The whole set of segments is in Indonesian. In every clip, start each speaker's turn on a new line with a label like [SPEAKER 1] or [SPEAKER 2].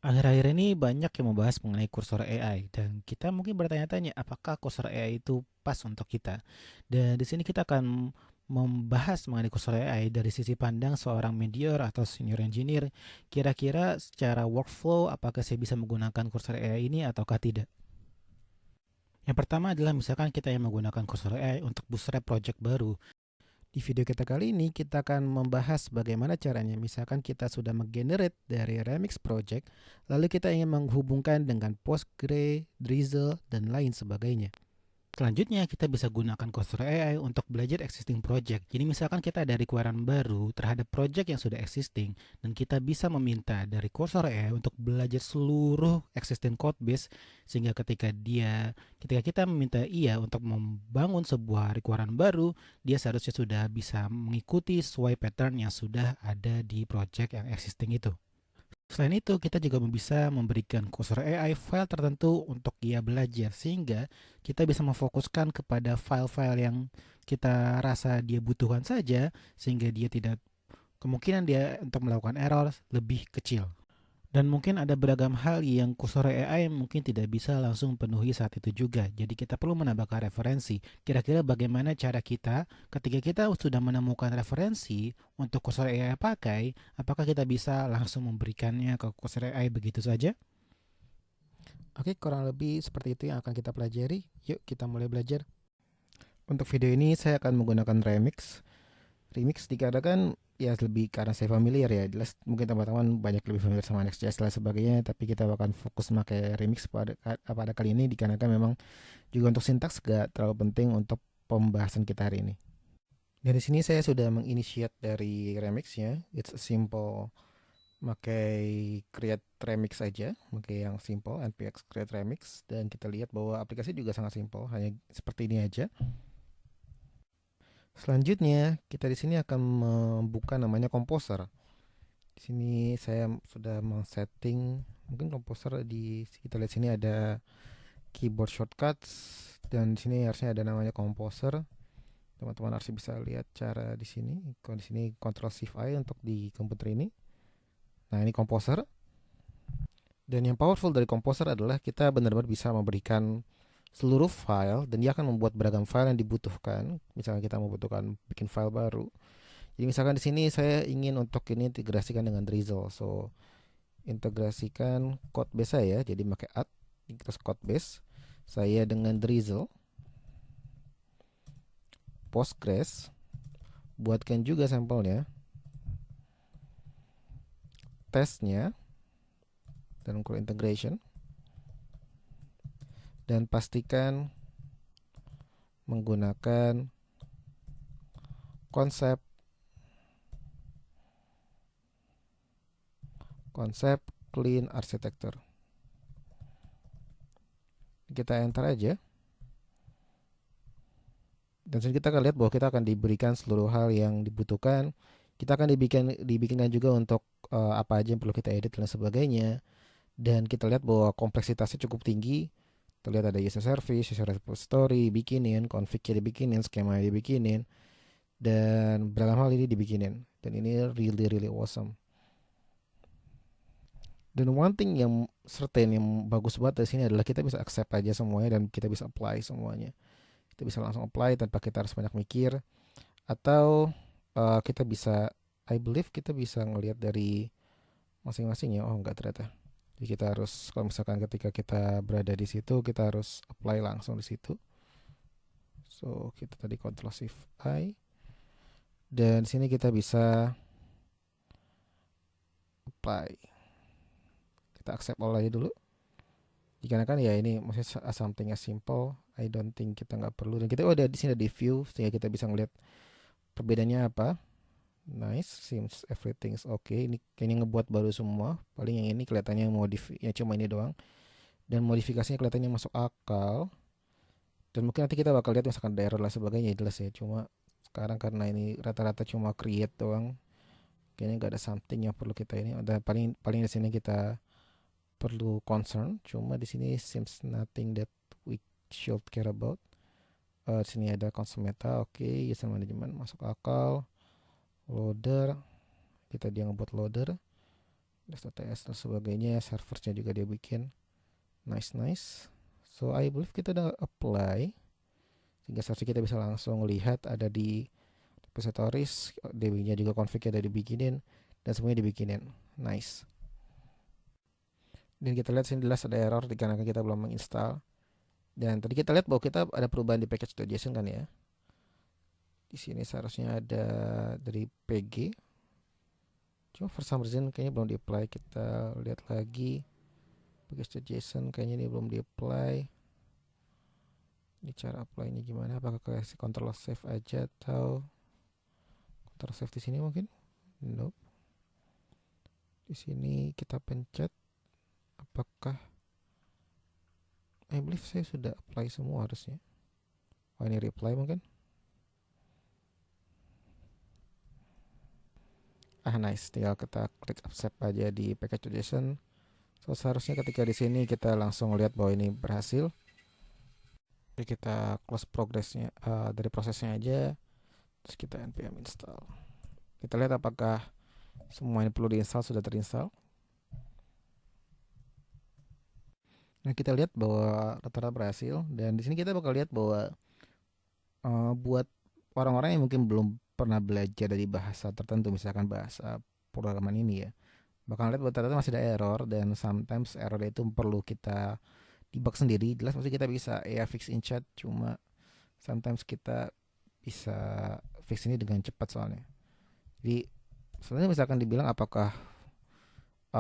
[SPEAKER 1] Akhir-akhir ini banyak yang membahas mengenai kursor AI dan kita mungkin bertanya-tanya apakah kursor AI itu pas untuk kita. Dan di sini kita akan membahas mengenai kursor AI dari sisi pandang seorang medior atau senior engineer. Kira-kira secara workflow apakah saya bisa menggunakan kursor AI ini ataukah tidak? Yang pertama adalah misalkan kita yang menggunakan kursor AI untuk bootstrap project baru. Di video kita kali ini, kita akan membahas bagaimana caranya. Misalkan kita sudah menggenerate dari Remix Project, lalu kita ingin menghubungkan dengan Postgre, Drizzle, dan lain sebagainya. Selanjutnya, kita bisa gunakan Cursor AI untuk belajar existing project. Jadi misalkan kita ada requirement baru terhadap project yang sudah existing, dan kita bisa meminta dari Cursor AI untuk belajar seluruh existing code base, sehingga ketika kita meminta ia untuk membangun sebuah requirement baru, dia seharusnya sudah bisa mengikuti sesuai pattern yang sudah ada di project yang existing itu. Selain itu, kita juga bisa memberikan kursor AI file tertentu untuk ia belajar, sehingga kita bisa memfokuskan kepada file-file yang kita rasa dia butuhkan saja, sehingga kemungkinan dia untuk melakukan error lebih kecil. Dan mungkin ada beragam hal yang kursor AI mungkin tidak bisa langsung penuhi saat itu juga. Jadi kita perlu menambahkan referensi. Kira-kira bagaimana cara kita ketika kita sudah menemukan referensi untuk kursor AI pakai, apakah kita bisa langsung memberikannya ke kursor AI begitu saja? Oke, kurang lebih seperti itu yang akan kita pelajari. Yuk kita mulai belajar. Untuk video ini saya akan menggunakan Remix. Remix dikatakan ya lebih karena saya familiar ya, jelas mungkin teman-teman banyak lebih familiar sama Next.js dan sebagainya, tapi kita akan fokus pakai Remix pada kali ini dikarenakan memang juga untuk sintaks gak terlalu penting untuk pembahasan kita hari ini. Dari sini saya sudah menginitiate dari Remix-nya. It's a simple pakai create remix aja, pakai yang simple npx create remix, dan kita lihat bahwa aplikasi juga sangat simple, hanya seperti ini aja. Selanjutnya, kita di sini akan membuka namanya Composer. Di sini saya sudah men-setting mungkin Composer di kita lihat sini ada keyboard shortcuts, dan di sini harusnya ada namanya Composer. Teman-teman harus bisa lihat cara di sini. Kalau di sini Ctrl Shift I untuk di komputer ini. Nah, ini Composer. Dan yang powerful dari Composer adalah kita benar-benar bisa memberikan seluruh file dan dia akan membuat beragam file yang dibutuhkan. Misalnya kita membutuhkan bikin file baru. Jadi misalkan di sini saya ingin untuk ini integrasikan dengan Drizzle. So, integrasikan code base saya. Jadi pakai add terus code base saya dengan Drizzle, Postgres, buatkan juga sampelnya, testnya, dan core integration, dan pastikan menggunakan konsep konsep clean architecture. Kita enter aja. Dan kita akan lihat bahwa kita akan diberikan seluruh hal yang dibutuhkan. Kita akan dibikinkan juga untuk apa aja yang perlu kita edit dan sebagainya. Dan kita lihat bahwa kompleksitasnya cukup tinggi. Terlihat ada user service, user repository, bikinin, config-nya dibikinin, skema dibikinin, dan beragam hal ini dibikinin. Dan ini really really awesome. Dan one thing yang certain yang bagus banget di sini adalah kita bisa accept aja semuanya dan kita bisa apply semuanya. Kita bisa langsung apply tanpa kita harus banyak mikir, atau kita bisa, I believe kita bisa ngelihat dari masing-masing ya. Oh enggak, ternyata jadi kita harus, kalau misalkan ketika kita berada di situ kita harus apply langsung di situ. So kita tadi Ctrl Shift I, dan sini kita bisa apply. Kita accept all aja dulu, dikarenakan ya ini maksudnya something as simple. I don't think kita nggak perlu, dan kita udah di sini ada di view sehingga kita bisa ngelihat perbedaannya apa. Nice, seems everything's okay. Ini kayaknya ngebuat baru semua. Paling yang ini kelihatannya modif, ya cuma ini doang. Dan modifikasinya kelihatannya masuk akal. Dan mungkin nanti kita bakal lihat misalkan ada error lah sebagainya, jelas ya. Cuma sekarang karena ini rata-rata cuma create doang, kayaknya nggak ada something yang perlu kita ini. Ada paling paling di sini kita perlu concern. Cuma di sini seems nothing that we should care about. Di sini ada console meta, oke, user management masuk akal. Loader, kita dia ngebuat loader. Index.ts dan sebagainya, servernya juga dia bikin. Nice. So I believe kita udah apply sehingga search kita bisa langsung lihat ada di repositories, DB-nya juga config-nya udah dibikinin dan semuanya dibikinin. Nice. Dan kita lihat sini jelas ada error dikarenakan kita belum menginstal. Dan tadi kita lihat bahwa kita ada perubahan di package.json kan ya. Di sini seharusnya ada dari PG. Cuma for some reason kayaknya belum di-apply. Kita lihat lagi. Package.json kayaknya ini belum di-apply. Ini cara apply-nya gimana? Apakah kasih Ctrl save aja atau Ctrl save di sini mungkin? Nope. Di sini kita pencet. Apakah I believe saya sudah apply semua harusnya. Oh ini reply mungkin. Nice. Tinggal kita klik accept aja di package.json. So seharusnya ketika di sini kita langsung lihat bahwa ini berhasil. Jadi kita close progressnya dari prosesnya aja. Terus kita npm install. Kita lihat apakah semua ini perlu diinstal sudah terinstall. Nah kita lihat bahwa rata-rata berhasil dan di sini kita bakal lihat bahwa buat orang-orang yang mungkin belum pernah belajar dari bahasa tertentu, misalkan bahasa programan ini ya, bakal lihat bahwa ternyata masih ada error dan sometimes error itu perlu kita debug sendiri. Jelas pasti kita bisa ya fix in chat, cuma sometimes kita bisa fix ini dengan cepat soalnya. Jadi sebenarnya misalkan dibilang apakah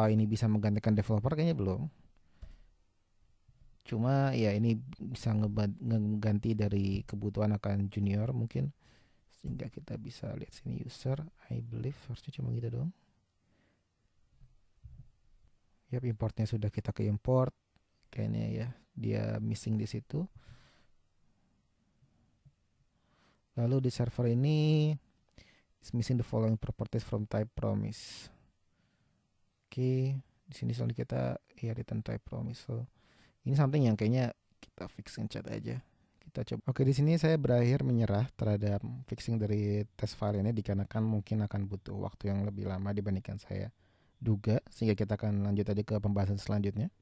[SPEAKER 1] ini bisa menggantikan developer, kayaknya belum. Cuma ya ini bisa ngeganti dari kebutuhan akan junior mungkin, sehingga kita bisa lihat sini user, I believe harusnya cuma gitu dong. Yap, importnya sudah kita ke import, kayaknya ya dia missing di situ. Lalu di server ini is missing the following properties from type promise. Oke, di sini soalnya kita ya return type promise. So ini something yang kayaknya kita fixing chat aja. Kita coba. Oke, di sini saya berakhir menyerah terhadap fixing dari test file ini dikarenakan mungkin akan butuh waktu yang lebih lama dibandingkan saya duga, sehingga kita akan lanjut aja ke pembahasan selanjutnya.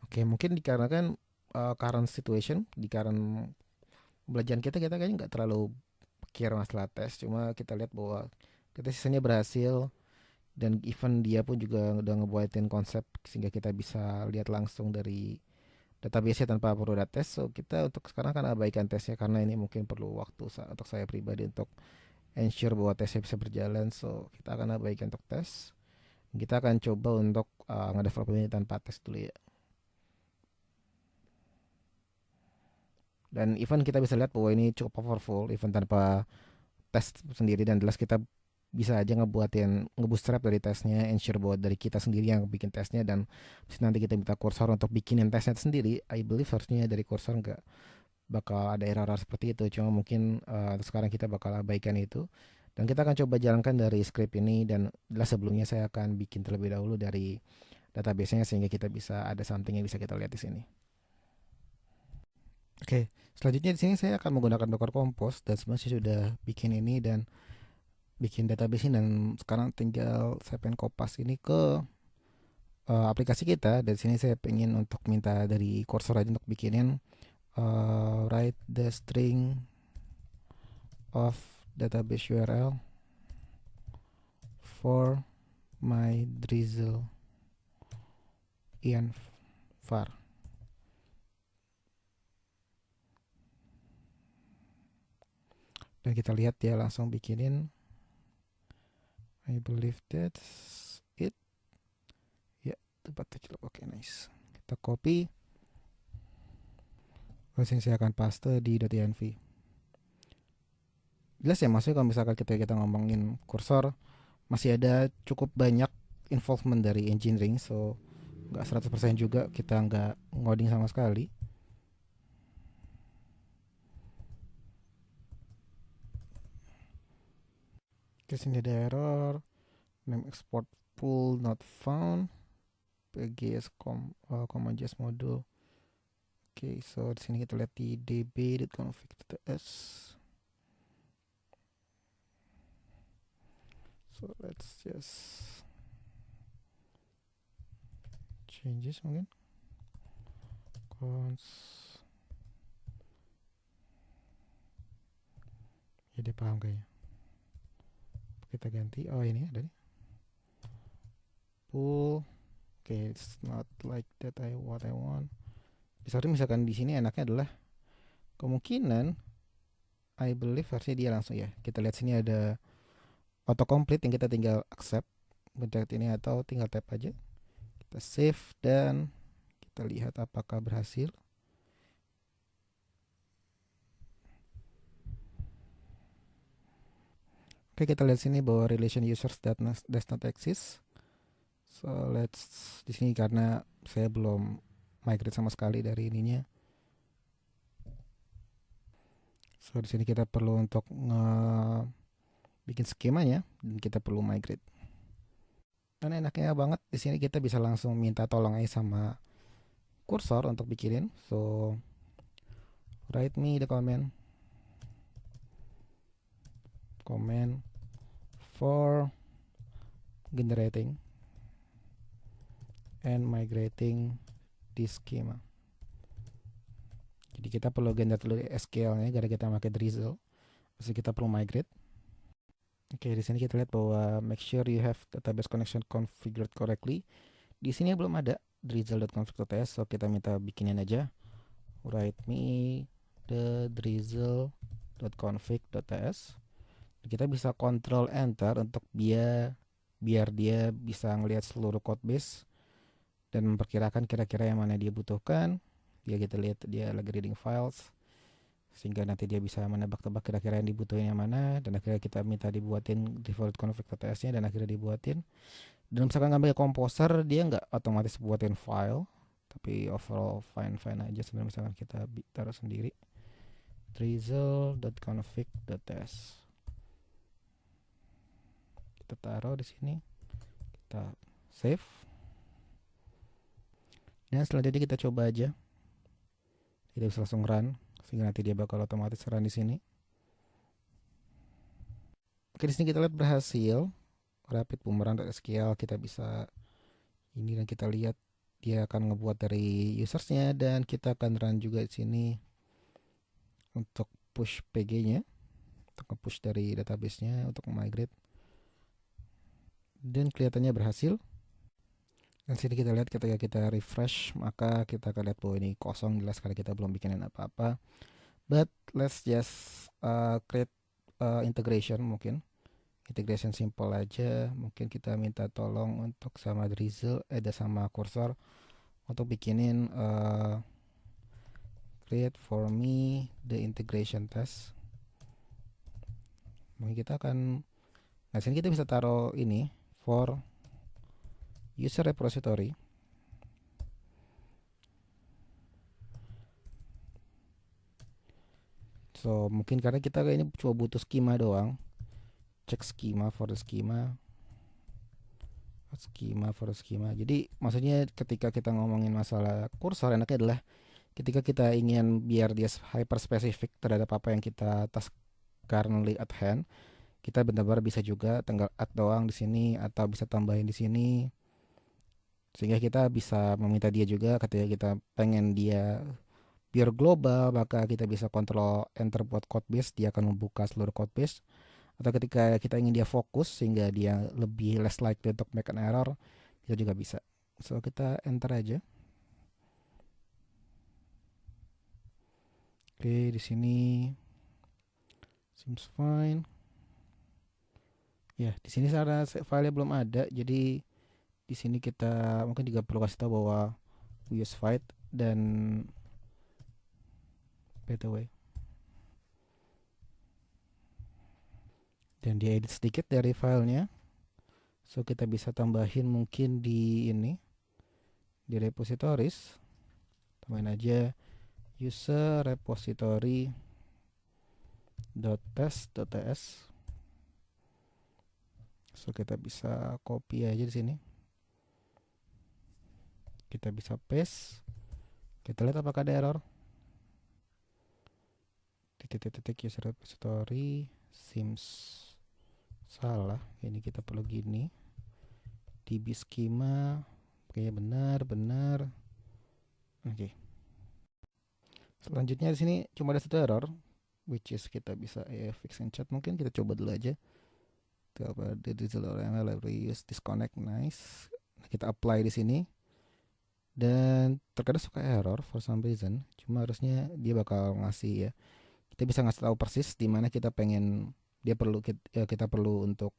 [SPEAKER 1] Oke, mungkin dikarenakan current situation, di current pembelajaran kita kayaknya nggak terlalu pikir masalah tes, cuma kita lihat bahwa kita sisanya berhasil dan even dia pun juga udah ngebuatin konsep sehingga kita bisa lihat langsung dari database tanpa perlu data tes. So kita untuk sekarang kan abaikan tesnya karena ini mungkin perlu waktu untuk saya pribadi untuk ensure bahwa tesnya bisa berjalan. So kita akan abaikan untuk tes. Kita akan coba untuk ngedevelop ini tanpa tes dulu ya. Dan even kita bisa lihat bahwa ini cukup powerful even tanpa tes sendiri, dan jelas kita bisa aja ngebootstrap dari tesnya, ensure bahwa dari kita sendiri yang bikin tesnya, dan nanti kita minta kursor untuk bikinin tesnya sendiri. I believe harusnya dari kursor nggak bakal ada error seperti itu, cuma mungkin sekarang kita bakal abaikan itu dan kita akan coba jalankan dari script ini. Dan jelas sebelumnya saya akan bikin terlebih dahulu dari database-nya sehingga kita bisa ada something yang bisa kita lihat di sini. Oke, selanjutnya di sini saya akan menggunakan Docker Compose dan sebenarnya saya sudah bikin ini dan bikin database ini, dan sekarang tinggal saya pengen kopas ini ke aplikasi kita. Dari sini saya pengen untuk minta dari kursor aja untuk bikinin write the string of database URL for my drizzle in var. Dan kita lihat dia langsung bikinin. I believe that's it. Ya, tempat kecil. Oke, nice. Kita copy. Terus ini saya akan paste di .env. Jelas ya, maksudnya kalau misalkan kita ngomongin kursor, masih ada cukup banyak involvement dari engineering, so nggak 100% juga kita nggak ngoding sama sekali. Terus ini ada error, name export pool not found, pgs command.js module. Oke, so di sini kita lihat di db.config.ts. So let's just changes mungkin cons, ya dia paham kayaknya. Kita ganti, oh ini ada nih pull. Okay, it's not like that what I want. Misalkan di sini enaknya adalah kemungkinan I believe harusnya dia langsung ya. Kita lihat sini ada autocomplete yang kita tinggal accept pencet ini atau tinggal tap aja. Kita save dan kita lihat apakah berhasil. Oke, kita lihat sini bahwa relation users does not exist. So let's di sini karena saya belum migrate sama sekali dari ininya. So di sini kita perlu untuk bikin skemanya dan kita perlu migrate. Dan enaknya banget di sini kita bisa langsung minta tolong aja sama kursor untuk bikinin. So write me the comment for generating and migrating this schema. Jadi kita perlu generate dulu SQL-nya gara kita pakai drizzle. Terus kita perlu migrate. Oke, di sini kita lihat bahwa make sure you have database connection configured correctly. Di sini belum ada drizzle.config.ts, so kita minta bikinin aja. Write me the drizzle.config.ts. Kita bisa control enter untuk biar dia bisa ngelihat seluruh code base dan memperkirakan kira-kira yang mana dia butuhkan. Kita lihat dia lagi reading files sehingga nanti dia bisa menebak-tebak kira-kira yang dibutuhin yang mana, dan akhirnya kita minta dibuatin default config.ts nya dan akhirnya dibuatin. Dan misalkan ngambil komposer dia nggak otomatis buatin file, tapi overall fine aja sebenarnya. Misalkan kita taruh sendiri drizzle.config.ts, kita taruh di sini, kita save, dan selanjutnya kita coba aja. Kita bisa langsung run sehingga nanti dia bakal otomatis run di sini. Oke, di sini kita lihat berhasil. Rapid boomerang.sql kita bisa ini, dan kita lihat dia akan ngebuat dari usersnya, dan kita akan run juga di sini untuk push PG-nya, untuk nge-push dari database-nya untuk migrate. Dan kelihatannya berhasil. Dan sini kita lihat ketika kita refresh, maka kita akan lihat bahwa ini kosong, jelas karena kita belum bikinin apa-apa. But let's just create integration, mungkin integration simple aja. Mungkin kita minta tolong untuk sama drizzle, sama cursor untuk bikinin create for me the integration test. Mungkin kita akan, nah sini kita bisa taruh ini for user repository. So mungkin karena kita ini cuma butuh schema doang, cek schema for the schema. Jadi maksudnya ketika kita ngomongin masalah kursor, enaknya adalah ketika kita ingin biar dia hyper spesifik terhadap apa yang kita task currently at hand, kita benar-benar bisa juga tinggal add doang di sini atau bisa tambahin di sini, sehingga kita bisa meminta dia juga ketika kita pengen dia biar global, maka kita bisa kontrol enter buat code base, dia akan membuka seluruh code base. Atau ketika kita ingin dia fokus sehingga dia lebih less likely untuk make an error, kita juga bisa. So kita enter aja. Oke, di sini seems fine. Ya, di sini karena filenya belum ada, jadi di sini kita mungkin juga perlu kasih tahu bahwa we use fight, dan by the way, dan dia edit sedikit dari filenya. So kita bisa tambahin mungkin di ini, di repositories, tambahin aja user repository .test.ts. So kita bisa copy aja di sini. Kita bisa paste. Kita lihat apakah ada error. Titik user repository seems salah. Ini kita perlu gini. DB schema. Oke, benar. Oke. Selanjutnya di sini cuma ada satu error, which is kita bisa fix and chat. Mungkin kita coba dulu aja. Coba the drizzle library use disconnect, nice. Kita apply di sini. Dan terkadang suka error for some reason. Cuma harusnya dia bakal ngasih ya. Kita bisa ngasih tahu persis di mana kita pengen kita perlu untuk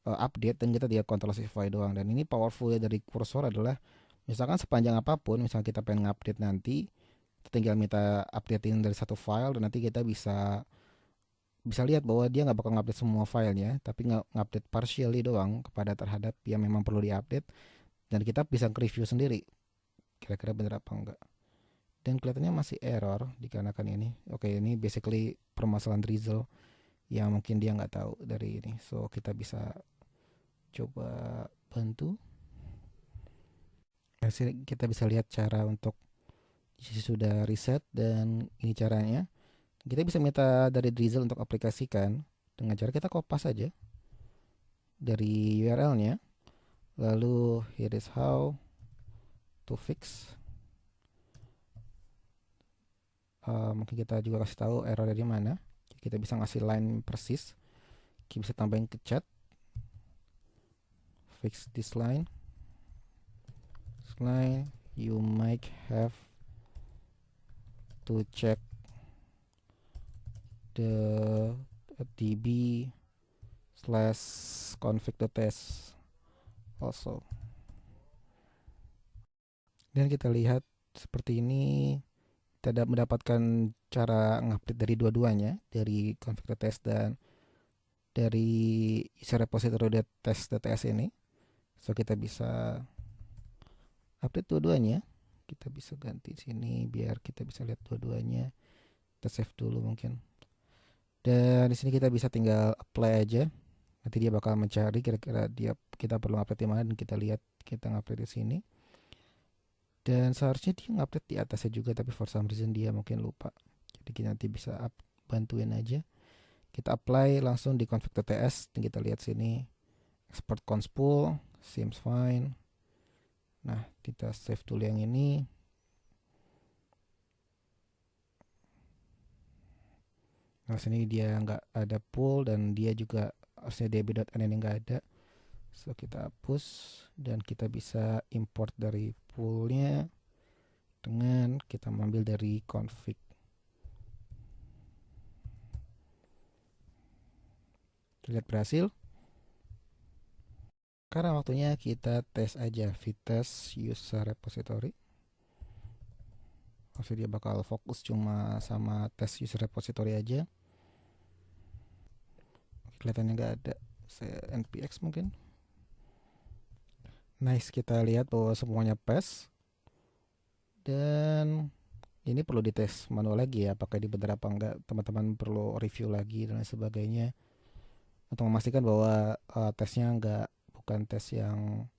[SPEAKER 1] update, dan kita dia control Shify doang. Dan ini powerful dari kursor adalah misalkan sepanjang apapun, misalkan kita pengen update nanti, kita tinggal minta updatein dari satu file, dan nanti kita bisa lihat bahwa dia nggak bakal ngupdate semua filenya, tapi ngupdate partially doang kepada terhadap yang memang perlu diupdate, dan kita bisa review sendiri kira-kira bener apa enggak. Dan kelihatannya masih error dikarenakan ini. Oke, ini basically permasalahan drizzle yang mungkin dia nggak tahu dari ini. So kita bisa coba bantu. Kita bisa lihat cara untuk sudah reset, dan ini caranya. Kita bisa minta dari drizzle untuk aplikasikan dengan cara kita kopas saja dari URL-nya. Lalu here is how to fix. Mungkin kita juga kasih tahu error dari mana. Kita bisa ngasih line persis. Kita bisa tambahin ke chat. Fix this line. This line you might have to check the db/config.test also. Dan kita lihat seperti ini, kita mendapatkan cara ngupdate dari dua-duanya, dari config.test dan dari user repository.test.ts ini. So kita bisa update dua-duanya. Kita bisa ganti sini biar kita bisa lihat dua-duanya. Kita save dulu mungkin. Dan di sini kita bisa tinggal apply aja. Nanti dia bakal mencari kira-kira kita perlu update di mana, dan kita lihat kita ngupdate di sini. Dan seharusnya dia ngupdate di atasnya juga, tapi for some reason dia mungkin lupa. Jadi kita nanti bisa bantuin aja. Kita apply langsung di config.ts, dan kita lihat sini export conspool seems fine. Nah, kita save dulu yang ini. Nah, sini dia nggak ada pool, dan dia juga harusnya db.n ini nggak ada. So kita hapus, dan kita bisa import dari poolnya dengan kita mengambil dari config. Lihat berhasil. Sekarang waktunya kita tes aja Vitess user repository. Maksudnya dia bakal fokus cuma sama tes user repository aja. Kelihatannya nggak ada. Saya npx mungkin. Nice, kita lihat bahwa semuanya pas. Dan ini perlu dites manual lagi ya, apakah ini benar apa enggak. Teman-teman perlu review lagi dan lain sebagainya untuk memastikan bahwa tesnya bukan tes yang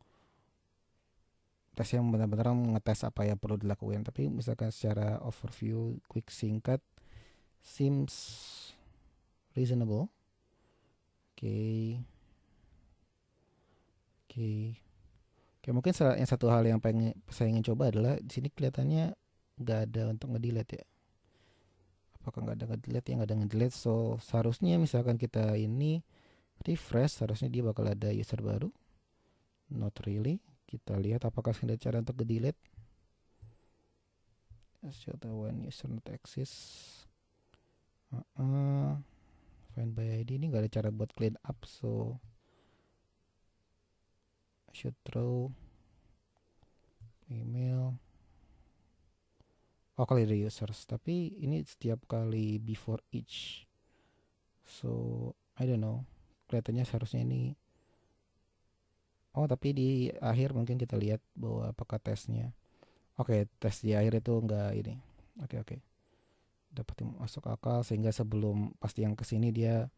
[SPEAKER 1] benar-benar ngetes apa yang perlu dilakukan, tapi misalkan secara overview quick singkat seems reasonable. Oke, mungkin yang satu hal yang saya ingin coba adalah di sini kelihatannya nggak ada untuk ngedelete ya. Apakah nggak ada ngedelete? Ya nggak ada ngedelete. So seharusnya misalkan kita ini refresh, harusnya dia bakal ada user baru. Not really. Kita lihat apakah ada cara untuk ngedelete. Show the one user not exist. Find by ID ini nggak ada cara buat clean up, so should throw email. Oh, kali ada users, tapi ini setiap kali before each. So I don't know. Kelihatannya seharusnya ini. Oh, tapi di akhir mungkin kita lihat bahwa apakah tesnya. Oke, tes di akhir itu enggak ini. Oke. Dapat masuk akal, sehingga sebelum pasti yang kesini dia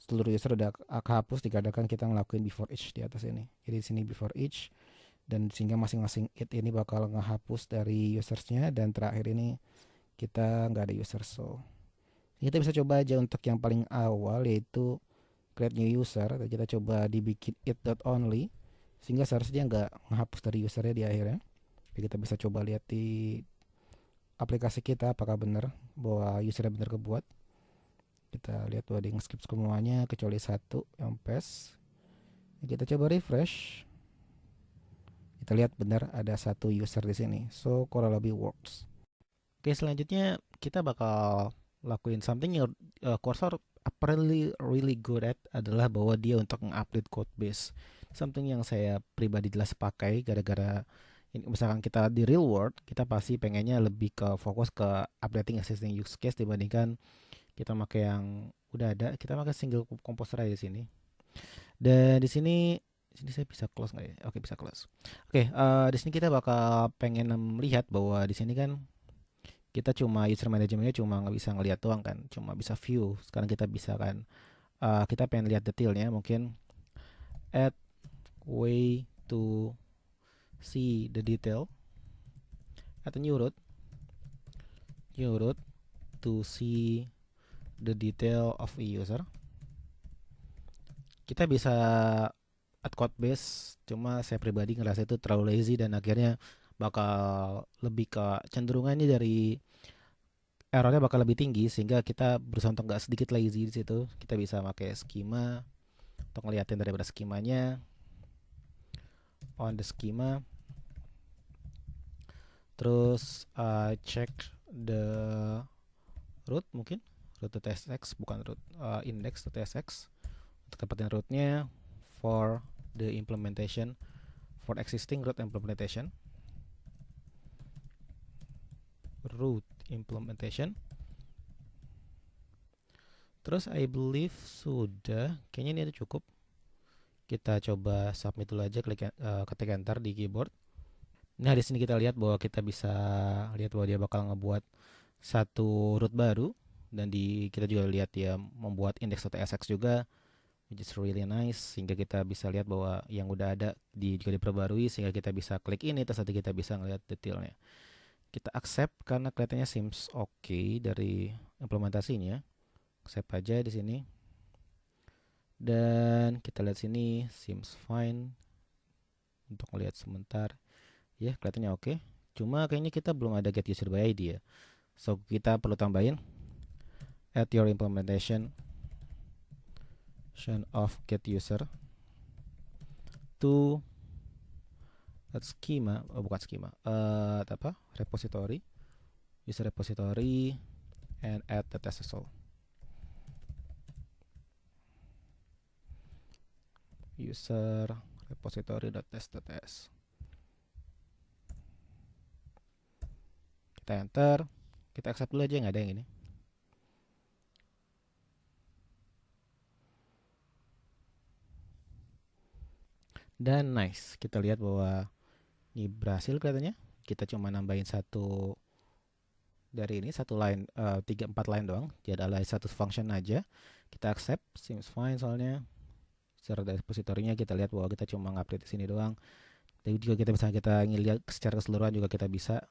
[SPEAKER 1] seluruh user udah kehapus dikarenakan kita ngelakuin before each di atas ini. Jadi di sini before each, dan sehingga masing-masing it ini bakal ngehapus dari usersnya, dan terakhir ini kita nggak ada user. So kita bisa coba aja untuk yang paling awal, yaitu create new user. Kita coba dibikin it.only sehingga seharusnya nggak menghapus dari usernya di akhirnya. Jadi kita bisa coba lihat di aplikasi kita apakah benar bahwa usernya benar kebuat. Kita lihat bahwa dia skip semuanya kecuali satu yang pass. Kita coba refresh. Kita lihat benar ada satu user di sini. So kurang lebih works. Oke, selanjutnya kita bakal lakuin something yang Cursor apparently really good at adalah bahwa dia untuk mengupdate code base. Something yang saya pribadi jelas pakai gara-gara misalkan kita di real world, kita pasti pengennya lebih ke fokus ke updating existing use case dibandingkan kita pakai yang udah ada. Kita pakai single composer aja di sini. Dan di sini saya bisa close nggak ya? Oke, bisa close. Oke, di sini kita bakal pengen melihat bahwa di sini kan kita cuma user manajemennya cuma nggak bisa ngelihat doang kan, cuma bisa view. Sekarang kita bisa kan, kita pengen lihat detailnya, mungkin add way to see the detail, atau new route to see the detail of a user. Kita bisa add code base, cuma saya pribadi ngerasa itu terlalu lazy dan akhirnya bakal lebih ke cenderungannya dari errornya bakal lebih tinggi, sehingga kita berusaha untuk nggak sedikit lazy di situ. Kita bisa pakai schema untuk ngeliatin daripada skemanya, on the schema, terus check the root, mungkin root to tsx, bukan root, index to tsx untuk dapetin rootnya for the implementation, for existing root implementation, root implementation. Terus I believe sudah, kayaknya ini udah cukup. Kita coba submit dulu aja, ketik enter di keyboard. Nah, di sini kita lihat bahwa kita bisa lihat bahwa dia bakal ngebuat satu root baru, dan kita juga lihat dia membuat index.tsx juga, which is really nice, sehingga kita bisa lihat bahwa yang udah ada juga diperbarui, sehingga kita bisa klik ini terus nanti kita bisa ngelihat detailnya. Kita accept karena kelihatannya seems okay dari implementasinya. Accept aja di sini. Dan kita lihat sini seems fine untuk melihat sebentar. Ya, kelihatannya oke. Cuma kayaknya kita belum ada get user by ID ya. So kita perlu tambahin add your implementation of get user to schema, bukan schema, apa? Repository, user repository, and add the test result. User repository.test.ts. Kita enter, kita accept dulu aja, nggak ada yang ini. Dan nice, kita lihat bahwa ini berhasil kelihatannya. Kita cuma nambahin satu dari ini, satu line, 3-4 line doang. Jadi ada satu function aja. Kita accept, seems fine soalnya. Secara repositorinya kita lihat bahwa kita cuma ngupdate di sini doang. Tapi juga kita bisa, kita ingin lihat secara keseluruhan juga kita bisa.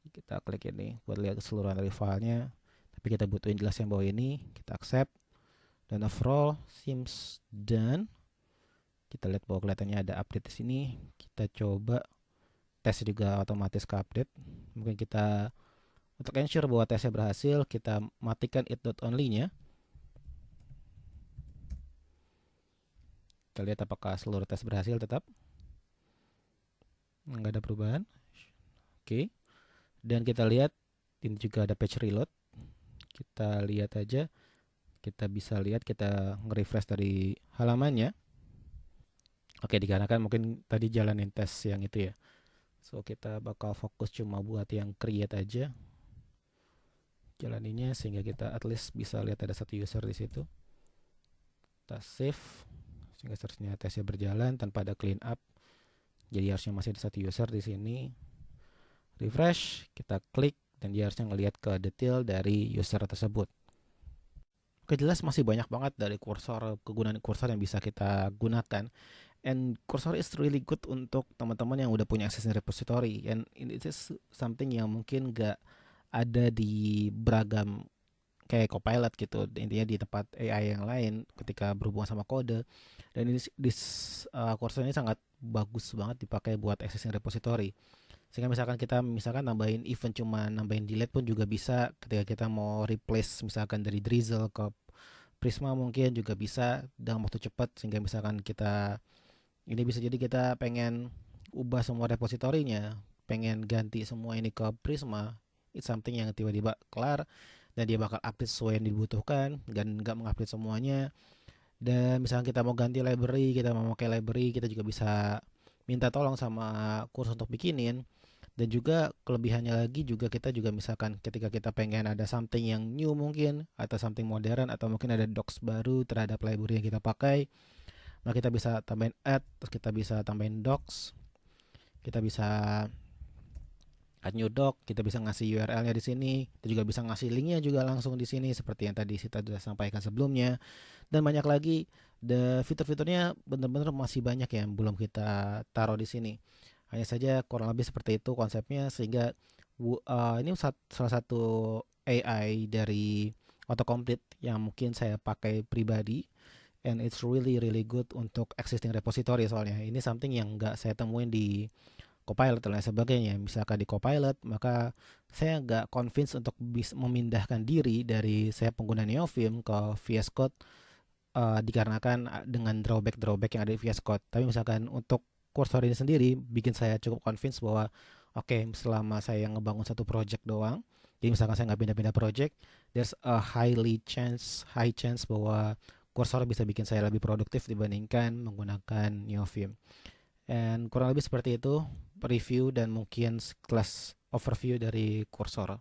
[SPEAKER 1] Kita klik ini buat lihat keseluruhan dari filenya. Tapi kita butuhin jelas yang bawah ini. Kita accept. Dan overall seems done. Kita lihat bahwa kelihatannya ada update di sini. Kita coba tes juga otomatis ke update. Mungkin kita untuk ensure bahwa tesnya berhasil, kita matikan it.only-nya. Kita lihat apakah seluruh tes berhasil tetap. Nggak ada perubahan. Oke. Dan kita lihat ini juga ada page reload. Kita lihat aja. Kita bisa lihat, kita nge-refresh dari halamannya. Oke, dikarenakan mungkin tadi jalanin tes yang itu ya. So kita bakal fokus cuma buat yang create aja. Jalaninya sehingga kita at least bisa lihat ada satu user di situ. Kita save sehingga seharusnya tesnya berjalan tanpa ada clean up. Jadi harusnya masih ada satu user di sini. Refresh, kita klik dan dia harusnya ngelihat ke detail dari user tersebut. Oke, jelas masih banyak banget dari kursor, kegunaan kursor yang bisa kita gunakan. And Cursor is really good untuk teman-teman yang udah punya access repository. And it is something yang mungkin gak ada di beragam kayak Copilot gitu, intinya di tempat AI yang lain ketika berhubungan sama kode. Dan Cursor ini sangat bagus banget dipakai buat existing repository, sehingga misalkan kita nambahin event, cuma nambahin delete pun juga bisa. Ketika kita mau replace misalkan dari Drizzle ke Prisma mungkin juga bisa dalam waktu cepat, sehingga misalkan kita ini bisa jadi kita pengen ubah semua repositorinya, pengen ganti semua ini ke Prisma, it's something yang tiba-tiba kelar dan dia bakal update sesuai yang dibutuhkan dan nggak mengupdate semuanya. Dan misalnya kita mau ganti library, kita mau pakai library, kita juga bisa minta tolong sama kurs untuk bikinin. Dan juga kelebihannya lagi juga, kita juga misalkan ketika kita pengen ada something yang new mungkin, atau something modern, atau mungkin ada docs baru terhadap library yang kita pakai, nah kita bisa tambahin add, terus kita bisa tambahin docs, kita bisa add new doc, kita bisa ngasih URL-nya di sini, kita juga bisa ngasih linknya juga langsung di sini seperti yang tadi kita sudah sampaikan sebelumnya, dan banyak lagi. Fitur-fiturnya benar-benar masih banyak yang belum kita taruh di sini. Hanya saja kurang lebih seperti itu konsepnya, sehingga ini salah satu AI dari autocomplete yang mungkin saya pakai pribadi, and it's really really good untuk existing repository. Soalnya ini something yang nggak saya temuin di Copilot dan lain sebagainya. Misalkan di Copilot, maka saya nggak convince untuk bisa memindahkan diri dari saya pengguna Neofilm ke VS Code, dikarenakan dengan drawback yang ada di VS Code. Tapi misalkan untuk Cursor ini sendiri bikin saya cukup convince bahwa oke, selama saya ngebangun satu project doang, jadi misalkan saya nggak pindah-pindah project, there's a high chance bahwa Cursor bisa bikin saya lebih produktif dibandingkan menggunakan Neofilm. And kurang lebih seperti itu review dan mungkin kelas overview dari Cursor.